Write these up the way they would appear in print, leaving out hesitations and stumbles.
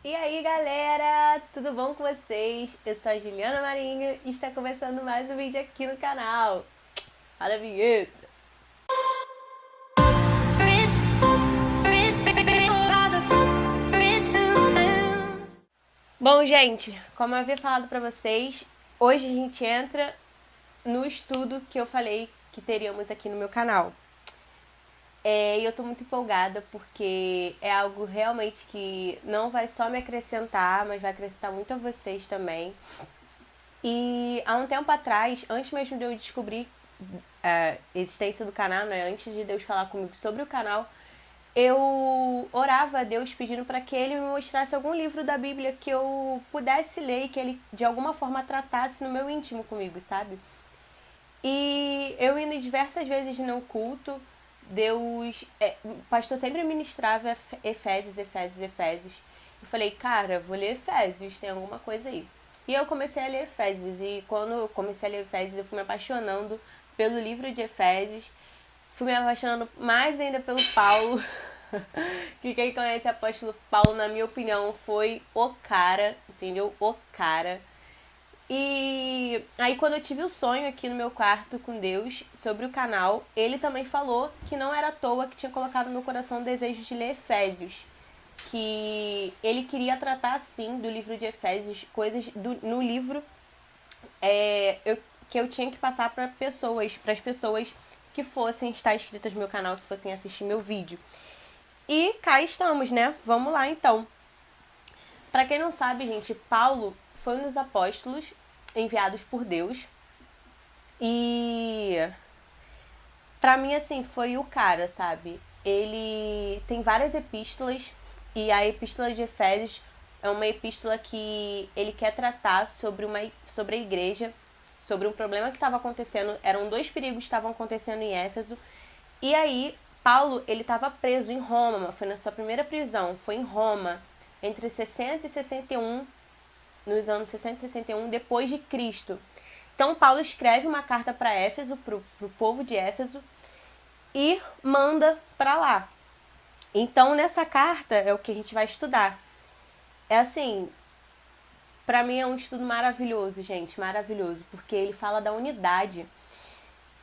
E aí galera, tudo bom com vocês? Eu sou a Juliana Marinho e está começando mais um vídeo aqui no canal. Fala a vinheta! Bom gente, como eu havia falado pra vocês, hoje a gente entra no estudo que eu falei que teríamos aqui no meu canal. E eu tô muito empolgada porque é algo realmente que não vai só me acrescentar, mas vai acrescentar muito a vocês também. E há um tempo atrás, antes mesmo de eu descobrir a existência do canal, né, antes de Deus falar comigo sobre o canal, eu orava a Deus pedindo para que Ele me mostrasse algum livro da Bíblia que eu pudesse ler e que Ele de alguma forma tratasse no meu íntimo comigo, sabe? E eu indo diversas vezes no culto, Deus, o pastor sempre ministrava Efésios. Eu falei, cara, vou ler Efésios, tem alguma coisa aí. E eu comecei a ler Efésios, e quando eu comecei a ler Efésios, eu fui me apaixonando pelo livro de Efésios, fui me apaixonando mais ainda pelo Paulo, que quem conhece o apóstolo Paulo, na minha opinião, foi o cara, entendeu? O cara. E aí quando eu tive o sonho aqui no meu quarto com Deus sobre o canal, ele também falou que não era à toa que tinha colocado no meu coração o desejo de ler Efésios. Que ele queria tratar sim do livro de Efésios, coisas no livro que eu tinha que passar para as pessoas que fossem estar inscritas no meu canal, que fossem assistir meu vídeo. E cá estamos, né? Vamos lá então. Para quem não sabe, gente, Paulo foi um dos apóstolos enviados por Deus. E pra mim, assim, foi o cara, sabe? Ele tem várias epístolas e a epístola de Efésios é uma epístola que ele quer tratar sobre a igreja, sobre um problema que estava acontecendo. Eram 2 perigos que estavam acontecendo em Éfeso. E aí, Paulo, ele estava preso em Roma, foi na sua primeira prisão, foi em Roma, entre 60 e 61, nos anos 60 e 61 depois de Cristo. Então Paulo escreve uma carta para Éfeso, para o povo de Éfeso, e manda para lá. Então nessa carta é o que a gente vai estudar. É assim, para mim é um estudo maravilhoso, gente, maravilhoso, porque ele fala da unidade.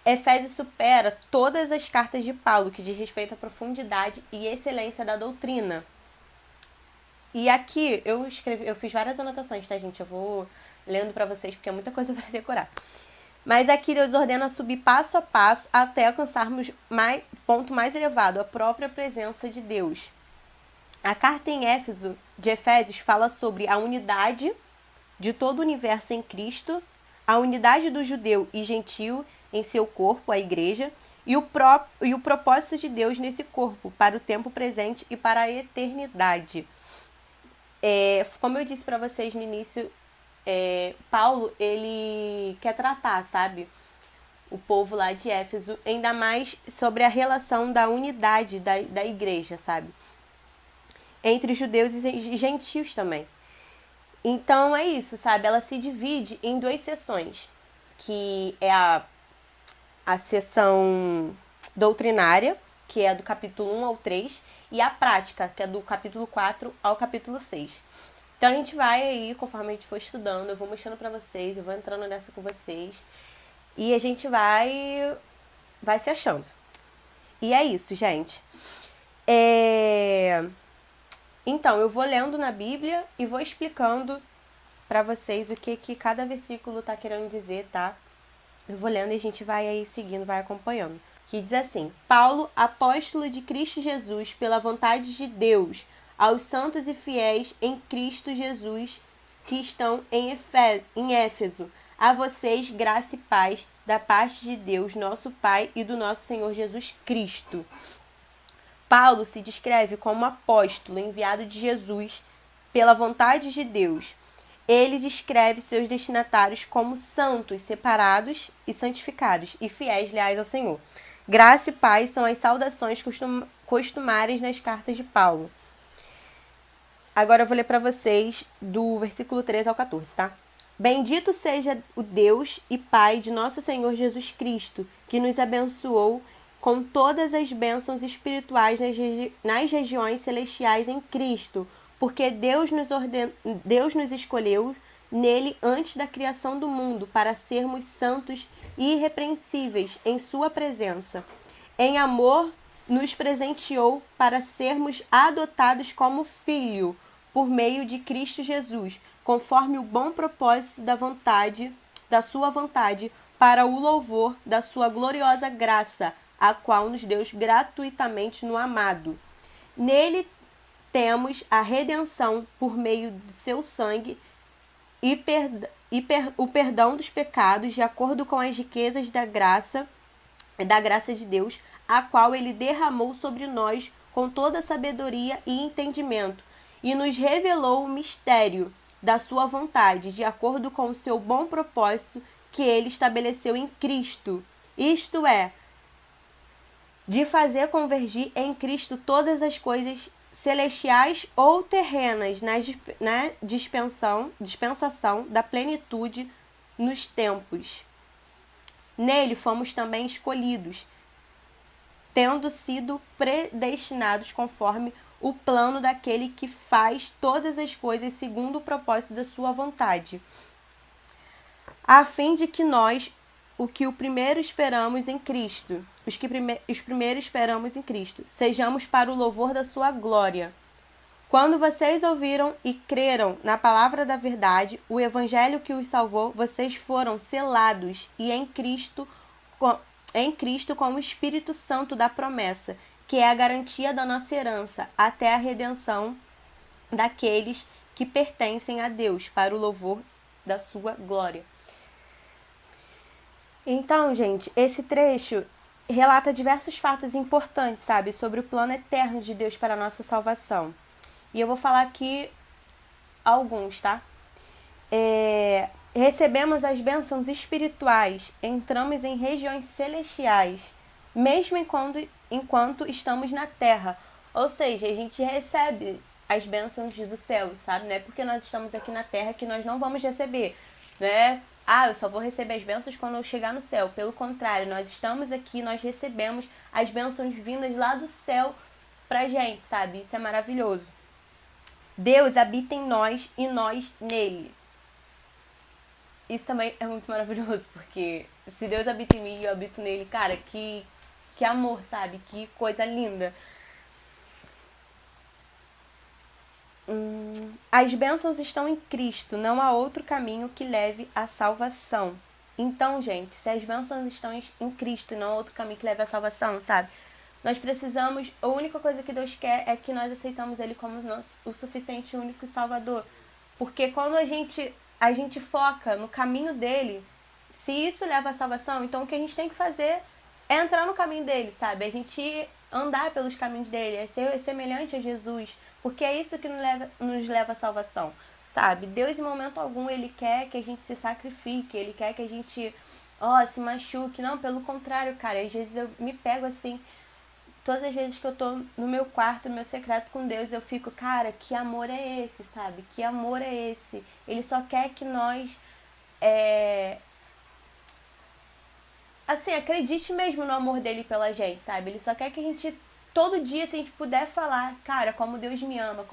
Efésios supera todas as cartas de Paulo, que diz respeito à profundidade e excelência da doutrina. E aqui eu fiz várias anotações, tá, gente? Eu vou lendo pra vocês porque é muita coisa pra decorar. Mas aqui Deus ordena subir passo a passo até alcançarmos ponto mais elevado, a própria presença de Deus. A carta de Efésios fala sobre a unidade de todo o universo em Cristo, a unidade do judeu e gentil em seu corpo, a igreja, e o propósito de Deus nesse corpo, para o tempo presente e para a eternidade. Como eu disse para vocês no início, Paulo, ele quer tratar, sabe, o povo lá de Éfeso, ainda mais sobre a relação da unidade da igreja, sabe, entre judeus e gentios também. Então é isso, sabe, ela se divide em 2 seções, que é a seção doutrinária, que é do capítulo 1 ao 3, e a prática, que é do capítulo 4 ao capítulo 6. Então a gente vai aí, conforme a gente for estudando, eu vou mostrando pra vocês, eu vou entrando nessa com vocês, e a gente vai se achando. E é isso, gente. Então, eu vou lendo na Bíblia e vou explicando pra vocês o que cada versículo tá querendo dizer, tá? Eu vou lendo e a gente vai aí seguindo, vai acompanhando. Que diz assim: Paulo, apóstolo de Cristo Jesus, pela vontade de Deus, aos santos e fiéis em Cristo Jesus que estão em Éfeso, a vocês graça e paz da parte de Deus, nosso Pai, e do nosso Senhor Jesus Cristo. Paulo se descreve como apóstolo enviado de Jesus pela vontade de Deus. Ele descreve seus destinatários como santos, separados e santificados, e fiéis, leais ao Senhor. Graça e paz são as saudações costumárias nas cartas de Paulo. Agora eu vou ler para vocês do versículo 13 ao 14, tá? Bendito seja o Deus e Pai de nosso Senhor Jesus Cristo, que nos abençoou com todas as bênçãos espirituais nas regiões celestiais em Cristo, porque Deus nos escolheu nele antes da criação do mundo para sermos santos e irrepreensíveis em sua presença. Em amor, nos presenteou para sermos adotados como filho por meio de Cristo Jesus, conforme o bom propósito da sua vontade, para o louvor da sua gloriosa graça, a qual nos deu gratuitamente no amado. Nele temos a redenção por meio do seu sangue o perdão dos pecados, de acordo com as riquezas da graça de Deus, a qual ele derramou sobre nós com toda sabedoria e entendimento, e nos revelou o mistério da sua vontade, de acordo com o seu bom propósito que ele estabeleceu em Cristo. Isto é, de fazer convergir em Cristo todas as coisas celestiais ou terrenas na dispensação da plenitude nos tempos. Nele fomos também escolhidos, tendo sido predestinados conforme o plano daquele que faz todas as coisas segundo o propósito da sua vontade, a fim de que nós, os primeiros esperamos em Cristo, sejamos para o louvor da sua glória. Quando vocês ouviram e creram na palavra da verdade, o evangelho que os salvou, vocês foram selados e em Cristo com o Espírito Santo da promessa, que é a garantia da nossa herança, até a redenção daqueles que pertencem a Deus, para o louvor da sua glória. Então, gente, esse trecho relata diversos fatos importantes, sabe, sobre o plano eterno de Deus para a nossa salvação. E eu vou falar aqui alguns, tá? Recebemos as bênçãos espirituais, entramos em regiões celestiais, mesmo enquanto estamos na terra. Ou seja, a gente recebe as bênçãos do céu, sabe? Não é porque nós estamos aqui na terra que nós não vamos receber, né? Eu só vou receber as bênçãos quando eu chegar no céu. Pelo contrário, nós estamos aqui, nós recebemos as bênçãos vindas lá do céu pra gente, sabe? Isso é maravilhoso. Deus habita em nós e nós nele. Isso também é muito maravilhoso, porque se Deus habita em mim e eu habito nele, cara, que amor, sabe? Que coisa linda. As bênçãos estão em Cristo, não há outro caminho que leve à salvação. Então, gente, se as bênçãos estão em Cristo e não há outro caminho que leve à salvação, sabe? Nós precisamos, a única coisa que Deus quer é que nós aceitamos Ele como o suficiente, único Salvador. Porque quando a gente foca no caminho dele, se isso leva à salvação, então o que a gente tem que fazer é entrar no caminho dele, sabe? A gente andar pelos caminhos dele, é ser semelhante a Jesus, porque é isso que nos leva à salvação, sabe? Deus, em momento algum, Ele quer que a gente se sacrifique, Ele quer que a gente, se machuque. Não, pelo contrário, cara, às vezes eu me pego assim, todas as vezes que eu tô no meu quarto, no meu secreto com Deus, eu fico, cara, que amor é esse, sabe? Que amor é esse? Ele só quer que nós, acredite mesmo no amor dele pela gente, sabe? Ele só quer que a gente, todo dia, se a gente puder falar, cara, como Deus me ama,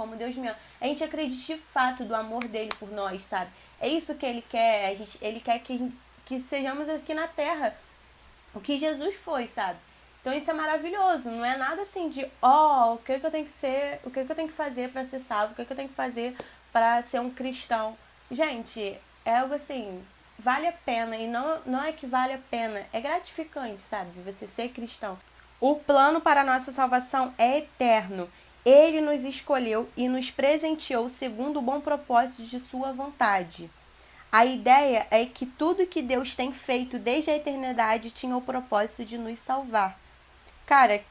a gente acredite de fato do amor dele por nós, sabe? É isso que ele quer, ele quer que sejamos aqui na terra o que Jesus foi, sabe? Então isso é maravilhoso, não é nada assim de, o que eu tenho que ser, o que eu tenho que fazer para ser salvo, o que eu tenho que fazer para ser um cristão. Gente, é algo assim, vale a pena, e não é que vale a pena, é gratificante, sabe, você ser cristão. O plano para a nossa salvação é eterno. Ele nos escolheu e nos presenteou segundo o bom propósito de sua vontade. A ideia é que tudo que Deus tem feito desde a eternidade tinha o propósito de nos salvar. Cara,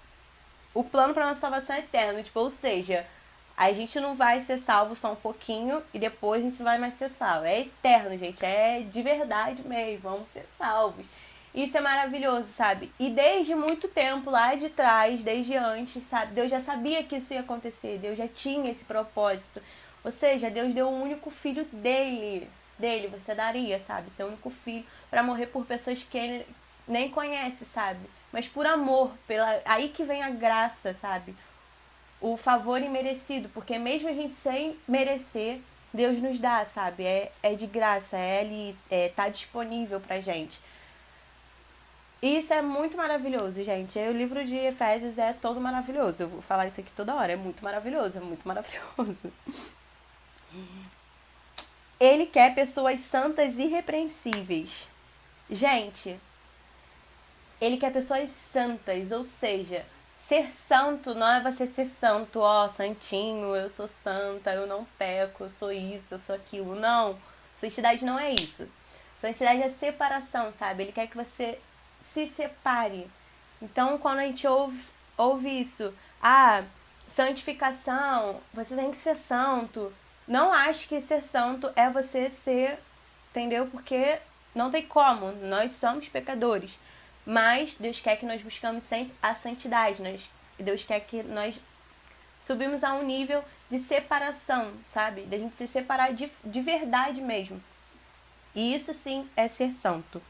o plano para nossa salvação é eterno, ou seja, a gente não vai ser salvo só um pouquinho e depois a gente não vai mais ser salvo. É eterno, gente, é de verdade mesmo, vamos ser salvos. Isso é maravilhoso, sabe? E desde muito tempo, lá de trás, desde antes, sabe? Deus já sabia que isso ia acontecer, Deus já tinha esse propósito. Ou seja, Deus deu o único filho dele, você daria, sabe? Seu único filho, para morrer por pessoas que ele nem conhece, sabe? Mas por amor, aí que vem a graça, sabe? o favor imerecido, porque mesmo a gente sem merecer, Deus nos dá, sabe? É de graça, ali, tá disponível pra gente. E isso é muito maravilhoso, gente. O livro de Efésios é todo maravilhoso. Eu vou falar isso aqui toda hora. É muito maravilhoso, é muito maravilhoso. Ele quer pessoas santas e irrepreensíveis. Gente, ele quer pessoas santas, ou seja, ser santo não é você ser santo, ó, santinho, eu sou santa, eu não peco, eu sou isso, eu sou aquilo. Não, santidade não é isso. Santidade é separação, sabe? Ele quer que você se separe. Então, quando a gente ouve isso, santificação, você tem que ser santo. Não acho que ser santo é você ser, entendeu? Porque não tem como, nós somos pecadores. Mas Deus quer que nós buscamos sempre a santidade. Deus quer que nós subimos a um nível de separação, sabe? Da gente se separar de verdade mesmo. E isso sim é ser santo.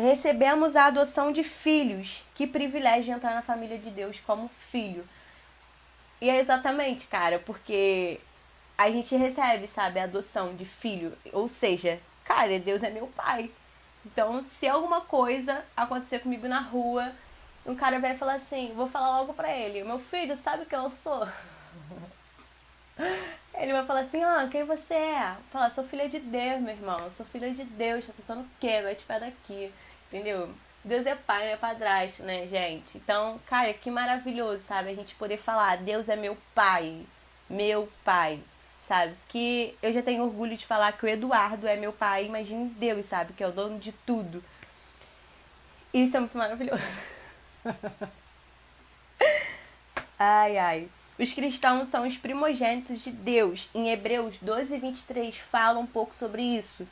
Recebemos a adoção de filhos. Que privilégio entrar na família de Deus como filho. E é exatamente, cara, porque a gente recebe, sabe, a adoção de filho. Ou seja, cara, Deus é meu pai. Então, se alguma coisa acontecer comigo na rua, um cara vai falar assim, vou falar logo pra ele, meu filho, sabe quem eu sou? Ele vai falar assim, quem você é? Vou falar, sou filha de Deus, meu irmão, sou filha de Deus, tá pensando o quê? Vai te pé daqui, entendeu? Deus é pai, não é padrasto, né, gente? Então, cara, que maravilhoso, sabe? A gente poder falar, Deus é meu pai, sabe? Que eu já tenho orgulho de falar que o Eduardo é meu pai, imagine Deus, sabe? Que é o dono de tudo. Isso é muito maravilhoso. Ai, ai. Os cristãos são os primogênitos de Deus. Em Hebreus 12, 23 fala um pouco sobre isso.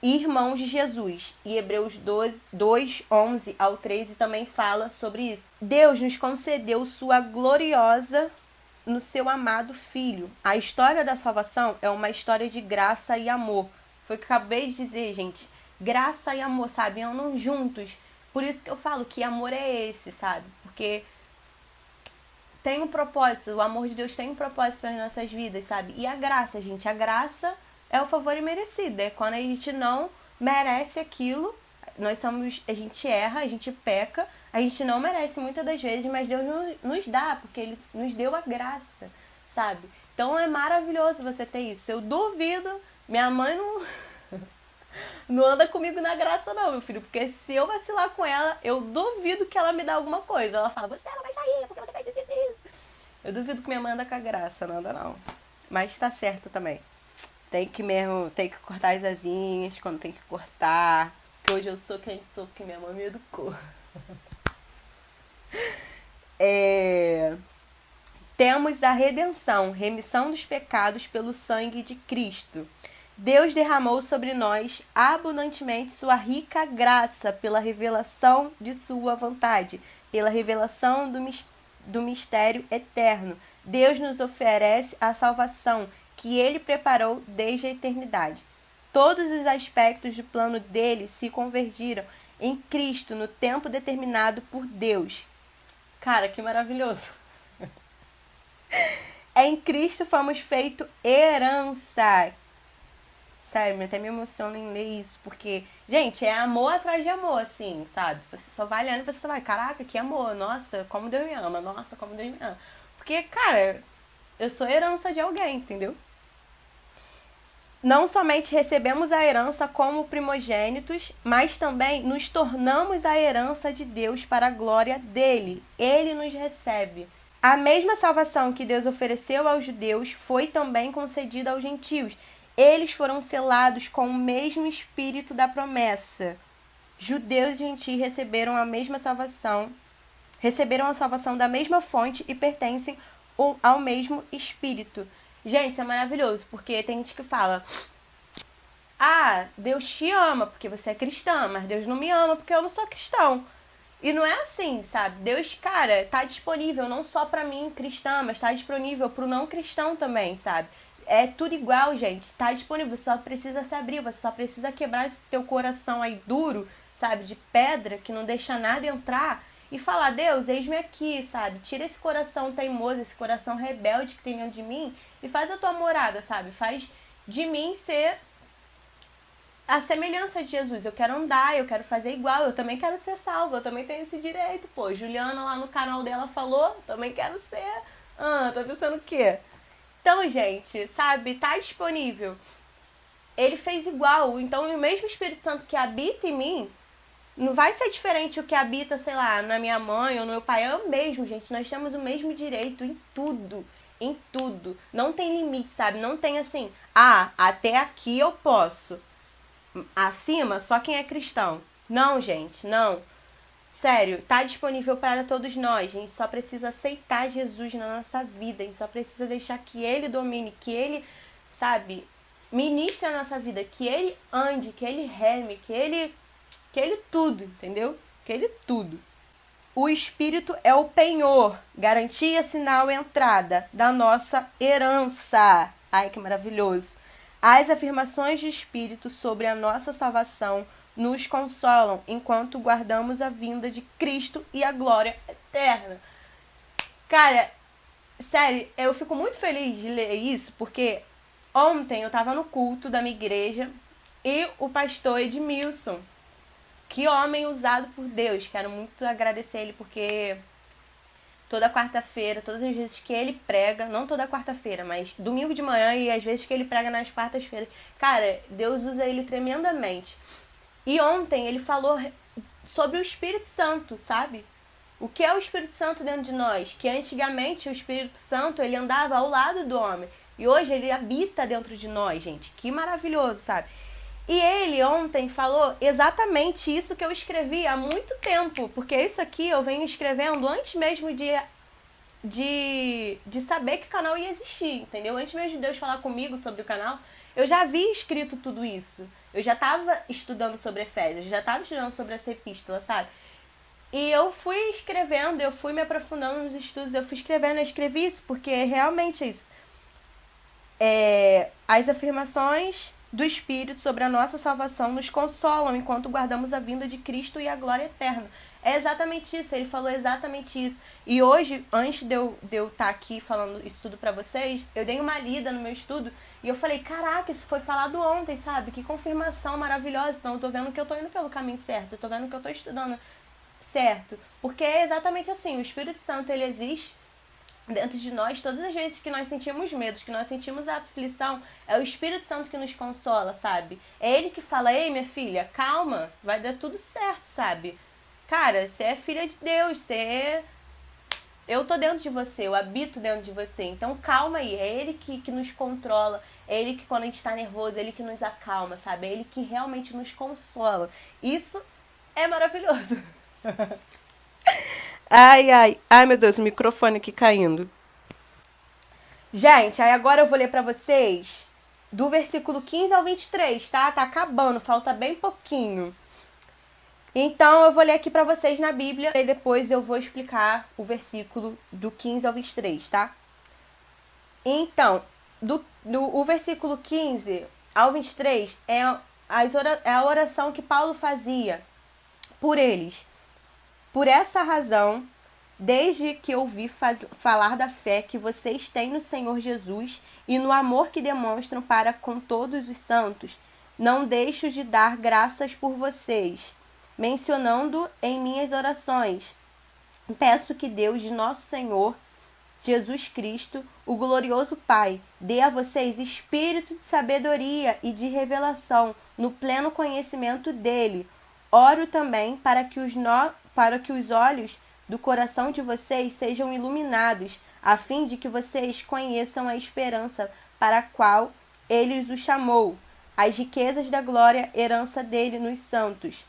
Irmãos de Jesus. E Hebreus 2, 11 ao 13 também fala sobre isso. Deus nos concedeu sua gloriosa no seu amado Filho. A história da salvação é uma história de graça e amor. Foi o que eu acabei de dizer, gente. Graça e amor, sabe? Andam juntos. Por isso que eu falo que amor é esse, sabe? Porque tem um propósito, o amor de Deus tem um propósito para as nossas vidas, sabe? E a graça, gente, a graça é o favor imerecido. É quando a gente não merece aquilo, a gente erra, a gente peca, a gente não merece muitas das vezes, mas Deus nos dá, porque Ele nos deu a graça, sabe? Então é maravilhoso você ter isso. Eu duvido, minha mãe não anda comigo na graça não, meu filho, porque se eu vacilar com ela, eu duvido que ela me dá alguma coisa. Ela fala, você não vai sair, porque você faz isso. Eu duvido que minha mãe anda com a graça, não anda não. Mas tá certo também. Tem que cortar as asinhas quando tem que cortar. Porque hoje eu sou quem sou, porque minha mãe me educou. Temos a redenção, remissão dos pecados pelo sangue de Cristo. Deus derramou sobre nós abundantemente sua rica graça pela revelação de sua vontade, pela revelação do mistério eterno. Deus nos oferece a salvação que Ele preparou desde a eternidade. Todos os aspectos do plano dele se convergiram em Cristo no tempo determinado por Deus. Cara, que maravilhoso! Em Cristo fomos feitos herança. Sério, até me emociona em ler isso, porque, gente, é amor atrás de amor, assim, sabe? Você só vai olhando e você vai, caraca, que amor, nossa, como Deus me ama, nossa, como Deus me ama. Porque, cara, eu sou herança de alguém, entendeu? Não somente recebemos a herança como primogênitos, mas também nos tornamos a herança de Deus para a glória dele. Ele nos recebe. A mesma salvação que Deus ofereceu aos judeus foi também concedida aos gentios. Eles foram selados com o mesmo espírito da promessa. Judeus e gentios receberam a mesma salvação, receberam a salvação da mesma fonte e pertencem ao mesmo espírito. Gente, isso é maravilhoso, porque tem gente que fala, Deus te ama porque você é cristã, mas Deus não me ama porque eu não sou cristão. E não é assim, sabe? Deus, cara, tá disponível não só pra mim, cristã, mas tá disponível pro não cristão também, sabe? É tudo igual, gente. Tá disponível, você só precisa se abrir, você só precisa quebrar esse teu coração aí duro, sabe? De pedra, que não deixa nada entrar. e falar: Deus, eis-me aqui, sabe? Tira esse coração teimoso, esse coração rebelde que tem dentro de mim e faz a tua morada, sabe? Faz de mim ser a semelhança de Jesus. Eu quero andar, eu quero fazer igual, eu também quero ser salvo, eu também tenho esse direito. Pô, Juliana lá no canal dela falou, também quero ser. Tá pensando o quê? Então, gente, sabe, tá disponível. Ele fez igual. Então, o mesmo Espírito Santo que habita em mim, não vai ser diferente o que habita, sei lá, na minha mãe ou no meu pai. É o mesmo, gente. Nós temos o mesmo direito em tudo. Em tudo. Não tem limite, sabe? Não tem assim, até aqui eu posso. Acima, só quem é cristão. Não, gente, não. Sério, tá disponível para todos nós. A gente só precisa aceitar Jesus na nossa vida. A gente só precisa deixar que Ele domine, que Ele, sabe, ministre a nossa vida, que Ele ande, que Ele reme, que Ele tudo, entendeu? Que Ele tudo. O Espírito é o penhor, garantia, sinal e entrada da nossa herança. Ai, que maravilhoso. As afirmações de Espírito sobre a nossa salvação nos consolam enquanto guardamos a vinda de Cristo e a glória eterna. Cara, sério, eu fico muito feliz de ler isso, porque ontem eu tava no culto da minha igreja e o pastor Edmilson, que homem usado por Deus, quero muito agradecer ele, porque toda quarta-feira, todas as vezes que ele prega, não toda quarta-feira, mas domingo de manhã e às vezes que ele prega nas quartas-feiras, cara, Deus usa ele tremendamente. E ontem ele falou sobre o Espírito Santo, sabe? O que é o Espírito Santo dentro de nós? Que antigamente o Espírito Santo, ele andava ao lado do homem. E hoje ele habita dentro de nós, gente. Que maravilhoso, sabe? E ele ontem falou exatamente isso que eu escrevi há muito tempo. Porque isso aqui eu venho escrevendo antes mesmo de saber que o canal ia existir, entendeu? Antes mesmo de Deus falar comigo sobre o canal, eu já havia escrito tudo isso. Eu já estava estudando sobre Efésios, já estava estudando sobre essa epístola, sabe? E eu fui escrevendo, eu fui me aprofundando nos estudos, eu fui escrevendo, eu escrevi isso, porque realmente é isso. As afirmações do Espírito sobre a nossa salvação nos consolam enquanto guardamos a vinda de Cristo e a glória eterna. É exatamente isso, ele falou exatamente isso. E hoje, antes de eu estar aqui falando isso tudo pra vocês, eu dei uma lida no meu estudo e eu falei, caraca, isso foi falado ontem, sabe? Que confirmação maravilhosa. Então eu tô vendo que eu tô indo pelo caminho certo, eu tô vendo que eu tô estudando certo. Porque é exatamente assim, o Espírito Santo, ele existe dentro de nós. Todas as vezes que nós sentimos medos, que nós sentimos a aflição, é o Espírito Santo que nos consola, sabe? É ele que fala, ei, minha filha, calma, vai dar tudo certo, sabe? Cara, você é filha de Deus, eu tô dentro de você, eu habito dentro de você, então calma aí, é ele que nos controla, é ele que quando a gente tá nervoso, é ele que nos acalma, sabe? É ele que realmente nos consola. Isso é maravilhoso. Ai meu Deus, o microfone aqui caindo. Gente, aí agora eu vou ler pra vocês do versículo 15 ao 23, tá? Tá acabando, falta bem pouquinho. Então eu vou ler aqui pra vocês na Bíblia e depois eu vou explicar o versículo do 15 ao 23, tá? Então, o versículo 15 ao 23 é a oração que Paulo fazia por eles. Por essa razão, desde que ouvi falar da fé que vocês têm no Senhor Jesus e no amor que demonstram para com todos os santos, não deixo de dar graças por vocês, mencionando em minhas orações. Peço que Deus de nosso Senhor Jesus Cristo, o glorioso Pai, dê a vocês espírito de sabedoria e de revelação no pleno conhecimento dele. Oro também para que os olhos do coração de vocês sejam iluminados, a fim de que vocês conheçam a esperança para a qual ele os chamou, as riquezas da glória, herança dele nos santos,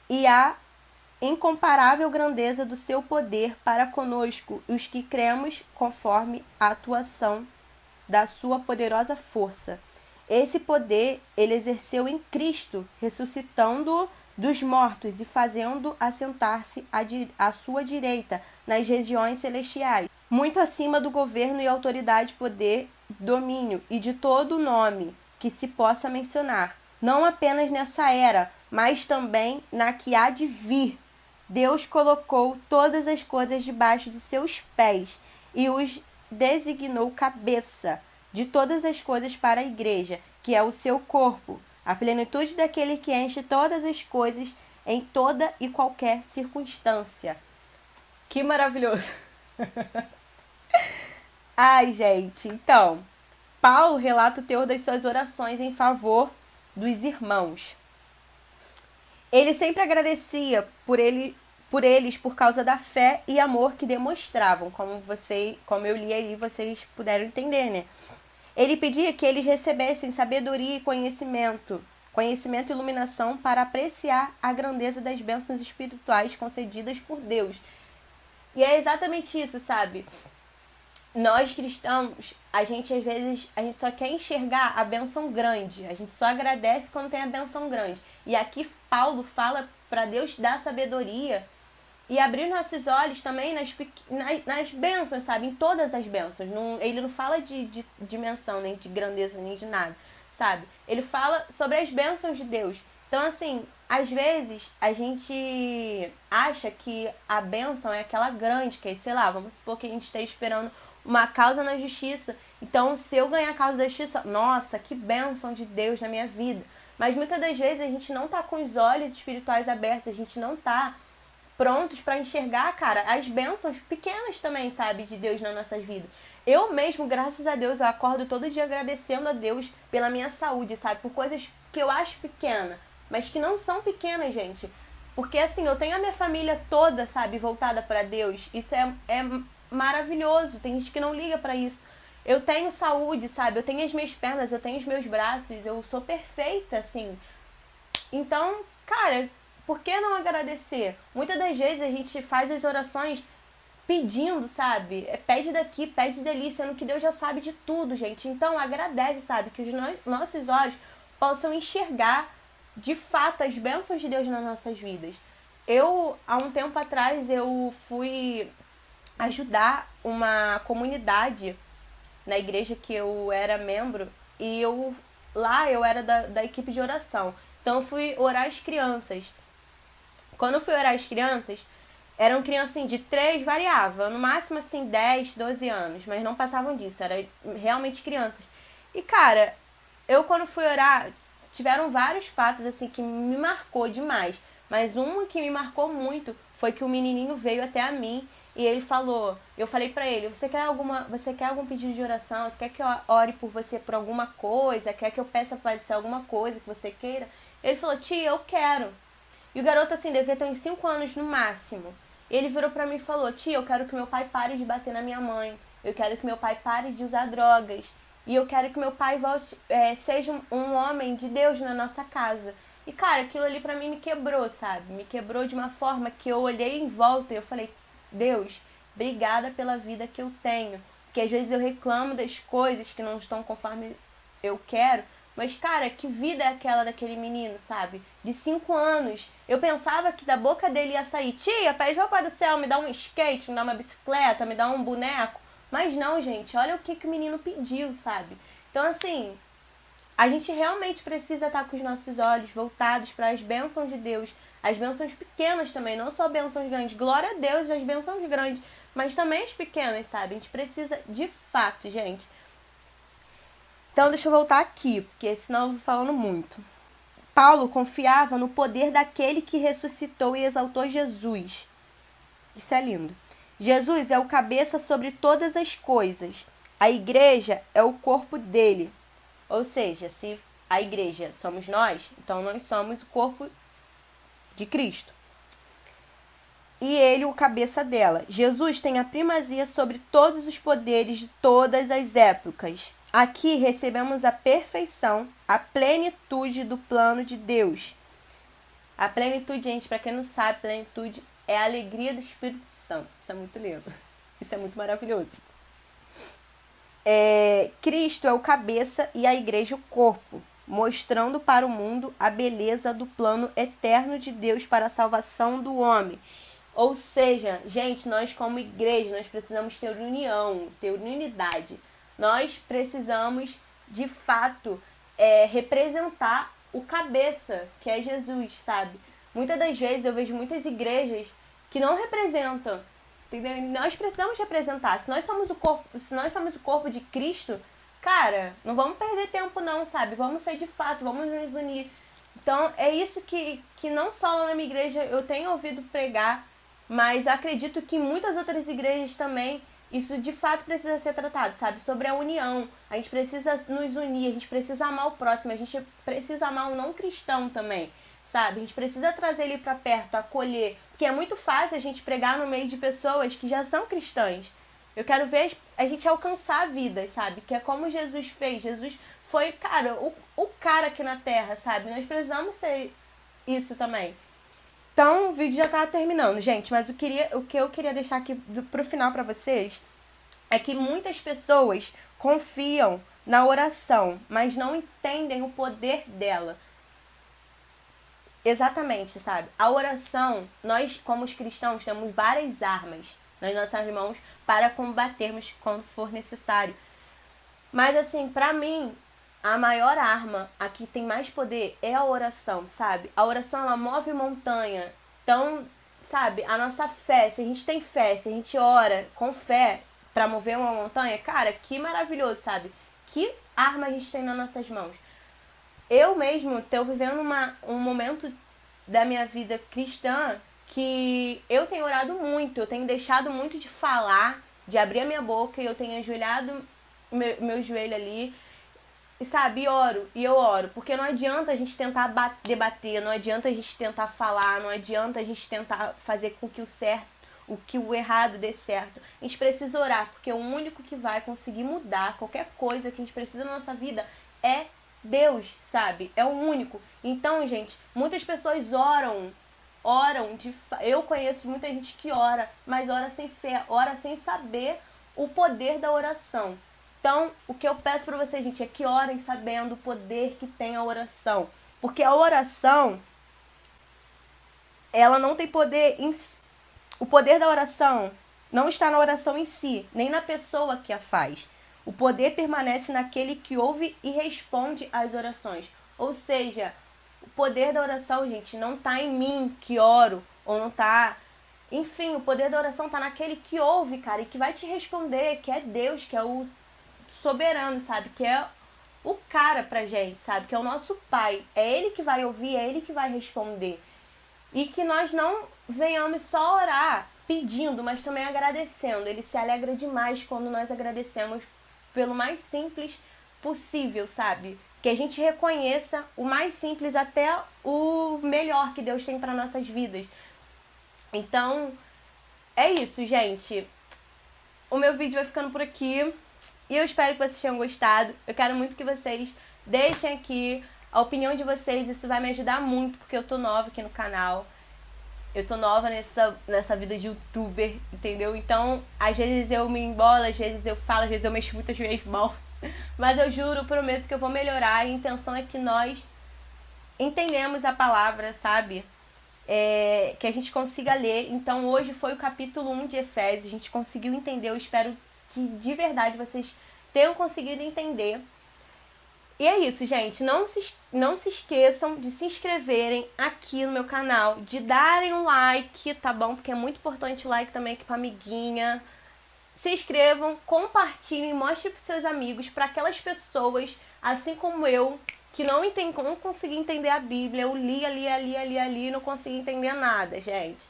e a incomparável grandeza do seu poder para conosco, os que cremos conforme a atuação da sua poderosa força. Esse poder ele exerceu em Cristo, ressuscitando-o dos mortos e fazendo assentar-se à sua direita nas regiões celestiais, muito acima do governo e autoridade, poder, domínio e de todo nome que se possa mencionar, não apenas nessa era, mas também na que há de vir. Deus colocou todas as coisas debaixo de seus pés e os designou cabeça de todas as coisas para a igreja, que é o seu corpo, a plenitude daquele que enche todas as coisas em toda e qualquer circunstância. Que maravilhoso! Ai, gente, então, Paulo relata o teor das suas orações em favor dos irmãos. Ele sempre agradecia por eles por causa da fé e amor que demonstravam, como eu li ali, vocês puderam entender, né? Ele pedia que eles recebessem sabedoria e conhecimento e iluminação para apreciar a grandeza das bênçãos espirituais concedidas por Deus. E é exatamente isso, sabe? Nós cristãos, a gente às vezes, a gente só quer enxergar a bênção grande. A gente só agradece quando tem a bênção grande. E aqui Paulo fala para Deus dar sabedoria e abrir nossos olhos também nas bênçãos, sabe? Em todas as bênçãos. Ele não fala de dimensão, nem de grandeza, nem de nada, sabe? Ele fala sobre as bênçãos de Deus. Então, assim, às vezes a gente acha que a bênção é aquela grande, que é, sei lá, vamos supor que a gente esteja esperando uma causa na justiça. Então, se eu ganhar a causa da justiça, nossa, que bênção de Deus na minha vida. Mas muitas das vezes a gente não tá com os olhos espirituais abertos, a gente não tá prontos para enxergar, cara, as bênçãos pequenas também, sabe, de Deus nas nossas vidas. Eu mesmo, graças a Deus, eu acordo todo dia agradecendo a Deus pela minha saúde, sabe, por coisas que eu acho pequena, mas que não são pequenas, gente. Porque, assim, eu tenho a minha família toda, sabe, voltada para Deus. Isso é maravilhoso. Tem gente que não liga para isso. Eu tenho saúde, sabe? Eu tenho as minhas pernas, eu tenho os meus braços. Eu sou perfeita, assim. Então, cara, por que não agradecer? Muitas das vezes a gente faz as orações pedindo, sabe? Pede daqui, pede dali, sendo que Deus já sabe de tudo, gente. Então, agradece, sabe? Que os nossos olhos possam enxergar de fato as bênçãos de Deus nas nossas vidas. Há um tempo atrás, eu fui ajudar uma comunidade na igreja que eu era membro e lá eu era da equipe de oração. Então eu fui orar as crianças. Quando eu fui orar as crianças, eram crianças assim, de 3, variava, no máximo assim 10, 12 anos, mas não passavam disso, eram realmente crianças. E cara, eu quando fui orar, tiveram vários fatos assim que me marcou demais, mas uma que me marcou muito foi que o menininho veio até a mim e ele falou, eu falei pra ele, você quer algum pedido de oração? Você quer que eu ore por você por alguma coisa? Quer que eu peça pra ser alguma coisa que você queira? Ele falou, tia, eu quero. E o garoto assim, devia ter uns 5 anos no máximo. Ele virou pra mim e falou, tia, eu quero que meu pai pare de bater na minha mãe. Eu quero que meu pai pare de usar drogas. E eu quero que meu pai seja um homem de Deus na nossa casa. E, cara, aquilo ali pra mim me quebrou, sabe? Me quebrou de uma forma que eu olhei em volta e eu falei, Deus, obrigada pela vida que eu tenho. Porque às vezes eu reclamo das coisas que não estão conforme eu quero. Mas, cara, que vida é aquela daquele menino, sabe? De 5 anos. Eu pensava que da boca dele ia sair, tia, pede ao Pai do Céu, me dá um skate, me dá uma bicicleta, me dá um boneco. Mas não, gente, olha o que o menino pediu, sabe? Então, assim, a gente realmente precisa estar com os nossos olhos voltados para as bênçãos de Deus. As bênçãos pequenas também, não só bênçãos grandes. Glória a Deus, as bênçãos grandes, mas também as pequenas, sabe? A gente precisa de fato, gente. Então, deixa eu voltar aqui, porque senão eu vou falando muito. Paulo confiava no poder daquele que ressuscitou e exaltou Jesus. Isso é lindo. Jesus é o cabeça sobre todas as coisas. A igreja é o corpo dele. Ou seja, se a igreja somos nós, então nós somos o corpo de Cristo. E ele o cabeça dela. Jesus tem a primazia sobre todos os poderes de todas as épocas. Aqui recebemos a perfeição, a plenitude do plano de Deus. A plenitude, gente, para quem não sabe, plenitude é a alegria do Espírito Santo. Isso é muito lindo. Isso é muito maravilhoso. Cristo é o cabeça e a igreja o corpo, mostrando para o mundo a beleza do plano eterno de Deus para a salvação do homem. Ou seja, gente, nós como igreja, nós precisamos ter união, ter unidade. Nós precisamos, de fato, representar o cabeça, que é Jesus, sabe? Muitas das vezes eu vejo muitas igrejas que não representam, entendeu? E nós precisamos representar. Se nós somos o corpo de Cristo, cara, não vamos perder tempo não, sabe? Vamos ser de fato, vamos nos unir. Então, é isso que não só lá na minha igreja eu tenho ouvido pregar, mas acredito que em muitas outras igrejas também isso de fato precisa ser tratado, sabe? Sobre a união. A gente precisa nos unir, a gente precisa amar o próximo, a gente precisa amar o não cristão também, sabe? A gente precisa trazer ele pra perto, acolher. Porque é muito fácil a gente pregar no meio de pessoas que já são cristãs. Eu quero ver a gente alcançar vidas, sabe? Que é como Jesus fez. Jesus foi, cara, o cara aqui na Terra, sabe? Nós precisamos ser isso também. Então, o vídeo já tá terminando, gente. Mas o que eu queria deixar aqui pro final pra vocês é que muitas pessoas confiam na oração, mas não entendem o poder dela. Exatamente, sabe? A oração, nós como os cristãos temos várias armas nas nossas mãos para combatermos quando for necessário. Mas assim, pra mim, a maior arma, a que tem mais poder, é a oração, sabe? A oração, ela move montanha. Então, sabe, a nossa fé, se a gente tem fé, se a gente ora com fé pra mover uma montanha, cara, que maravilhoso, sabe? Que arma a gente tem nas nossas mãos. Eu mesmo estou vivendo um momento da minha vida cristã que eu tenho orado muito, eu tenho deixado muito de falar, de abrir a minha boca, e eu tenho ajoelhado meu joelho ali, e sabe, e eu oro, porque não adianta a gente tentar debater, não adianta a gente tentar falar, não adianta a gente tentar fazer com que o errado dê certo. A gente precisa orar, porque o único que vai conseguir mudar qualquer coisa que a gente precisa na nossa vida é Deus, sabe? É o único. Então, gente, muitas pessoas oram, eu conheço muita gente que ora, mas ora sem fé, ora sem saber o poder da oração. Então, o que eu peço pra vocês, gente, é que orem sabendo o poder que tem a oração. Porque a oração, ela não tem poder o poder da oração não está na oração em si, nem na pessoa que a faz. O poder permanece naquele que ouve e responde às orações. Ou seja, o poder da oração, gente, não está em mim que oro, ou não está... Enfim, o poder da oração está naquele que ouve, cara, e que vai te responder, que é Deus, que é o soberano, sabe? Que é o cara pra gente, sabe? Que é o nosso pai. É ele que vai ouvir, é ele que vai responder. E que nós não venhamos só orar pedindo, mas também agradecendo. Ele se alegra demais quando nós agradecemos pelo mais simples possível, sabe? Que a gente reconheça o mais simples até o melhor que Deus tem para nossas vidas. Então, é isso, gente. O meu vídeo vai ficando por aqui. E eu espero que vocês tenham gostado. Eu quero muito que vocês deixem aqui a opinião de vocês. Isso vai me ajudar muito, porque eu tô nova aqui no canal. Eu tô nova nessa vida de youtuber, entendeu? Então, às vezes eu me embolo, às vezes eu falo, às vezes eu mexo muito as minhas mãos. Mas eu juro, prometo que eu vou melhorar. A intenção é que nós entendemos a palavra, sabe? Que a gente consiga ler. Então, hoje foi o capítulo 1 de Efésios. A gente conseguiu entender. Eu espero que de verdade vocês tenham conseguido entender. E é isso, gente. Não se esqueçam de se inscreverem aqui no meu canal, de darem um like, tá bom? Porque é muito importante o like também aqui pra amiguinha. Se inscrevam, compartilhem, mostrem pros seus amigos, para aquelas pessoas, assim como eu, que não consegui entender a Bíblia. Eu li ali e não consegui entender nada, gente.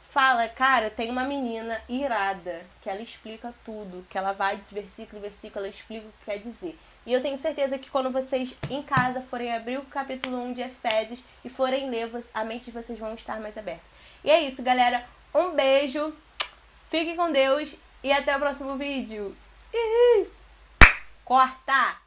Fala, cara, tem uma menina irada, que ela explica tudo, que ela vai de versículo em versículo, ela explica o que quer dizer. E eu tenho certeza que quando vocês em casa forem abrir o capítulo 1 de Efésios e forem ler, a mente de vocês vão estar mais aberta. E é isso, galera. Um beijo, fiquem com Deus e até o próximo vídeo. Corta!